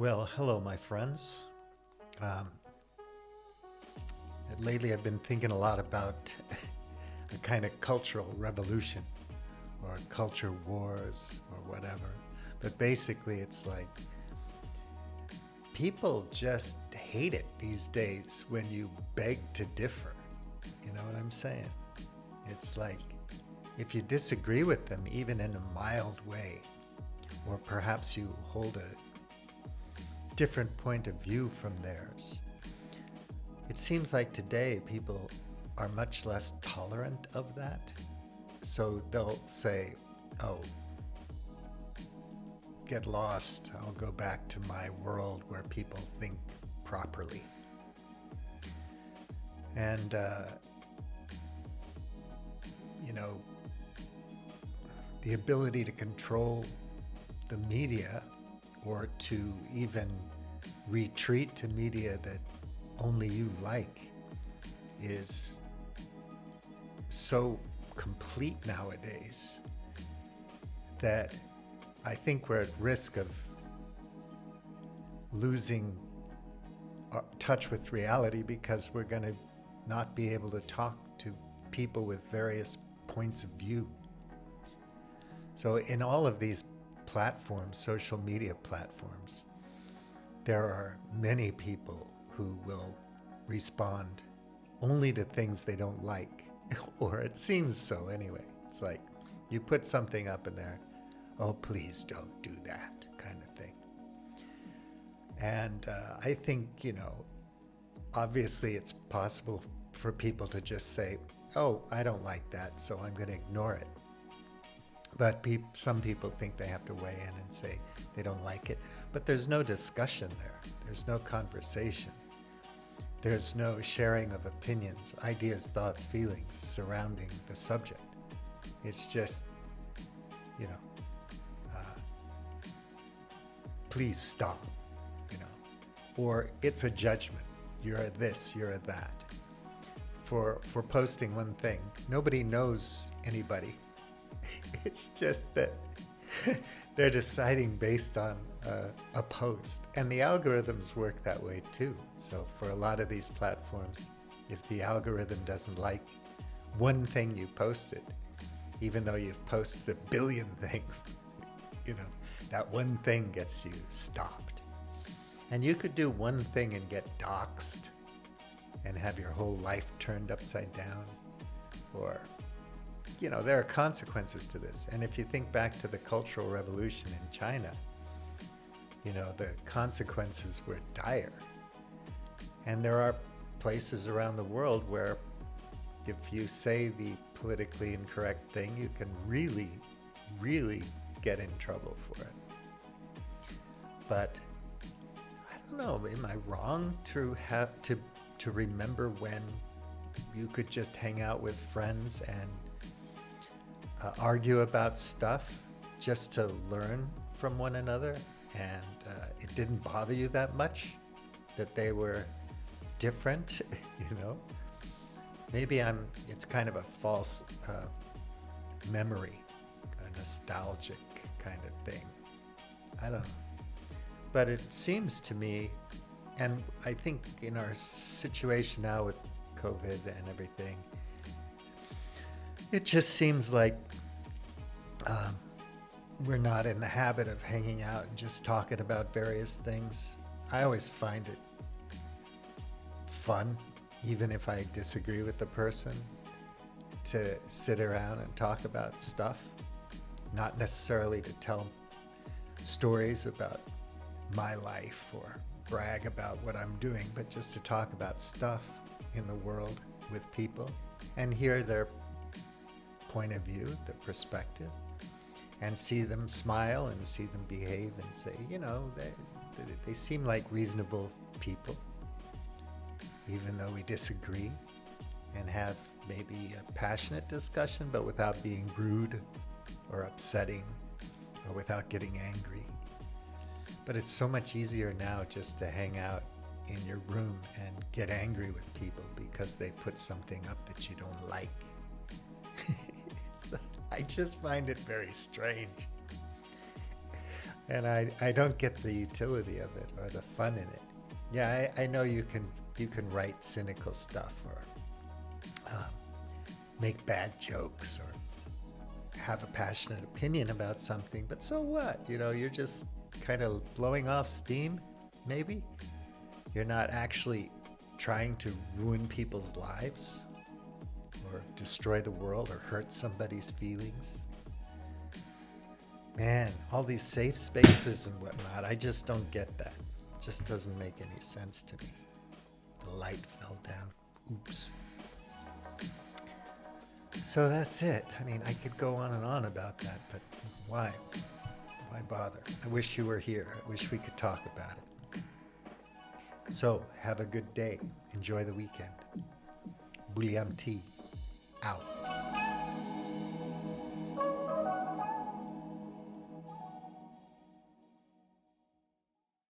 Well, hello, my friends. Um, Lately, I've been thinking a lot about a kind of cultural revolution or culture wars or whatever. But basically, it's like people just hate it these days when you beg to differ. You know what I'm saying? It's like if you disagree with them, even in a mild way, or perhaps you hold a different point of view from theirs. It seems like today people are much less tolerant of that. So they'll say, oh, get lost. I'll go back to my world where people think properly. And, you know, the ability to control the media or to even retreat to media that only you like is so complete nowadays that I think we're at risk of losing touch with reality because we're going to not be able to talk to people with various points of view. So in all of these platforms, social media platforms, there are many people who will respond only to things they don't like, or it seems so anyway. It's like you put something up in there, oh, please don't do that kind of thing. And I think, obviously it's possible for people to just say, oh, I don't like that, so I'm going to ignore it. But some people think they have to weigh in and say they don't like it. But there's no discussion there. There's no conversation. There's no sharing of opinions, ideas, thoughts, feelings surrounding the subject. It's just, please stop, or it's a judgment. You're a this, you're a that. For posting one thing, nobody knows anybody. It's just that they're deciding based on a post. And the algorithms work that way too. So for a lot of these platforms, if the algorithm doesn't like one thing you posted, even though you've posted a billion things, that one thing gets you stopped. And you could do one thing and get doxxed and have your whole life turned upside down. Or there are consequences to this. And if you think back to the Cultural Revolution in China, the consequences were dire. And there are places around the world where if you say the politically incorrect thing, you can really, really get in trouble for it. But I don't know, am I wrong to have to remember when you could just hang out with friends and argue about stuff just to learn from one another, and it didn't bother you that much that they were different? Maybe it's kind of a false memory, a nostalgic kind of thing. I don't know. But it seems to me, and I think in our situation now with COVID and everything, it just seems like we're not in the habit of hanging out and just talking about various things. I always find it fun, even if I disagree with the person, to sit around and talk about stuff, not necessarily to tell stories about my life or brag about what I'm doing, but just to talk about stuff in the world with people and hear their point of view, their perspective, and see them smile and see them behave and say, they seem like reasonable people, even though we disagree, and have maybe a passionate discussion, but without being rude or upsetting or without getting angry. But it's so much easier now just to hang out in your room and get angry with people because they put something up that you don't like. So I just find it very strange. And I don't get the utility of it or the fun in it. Yeah, I know you can write cynical stuff or make bad jokes or have a passionate opinion about something, but so what? You're just kind of blowing off steam, maybe. You're not actually trying to ruin people's lives or destroy the world or hurt somebody's feelings. Man, all these safe spaces and whatnot, I just don't get that. It just doesn't make any sense to me. The light fell down. Oops. So that's it. I mean, I could go on and on about that, but why? Why bother? I wish you were here. I wish we could talk about it. So, have a good day. Enjoy the weekend. Bulliam tea. Out.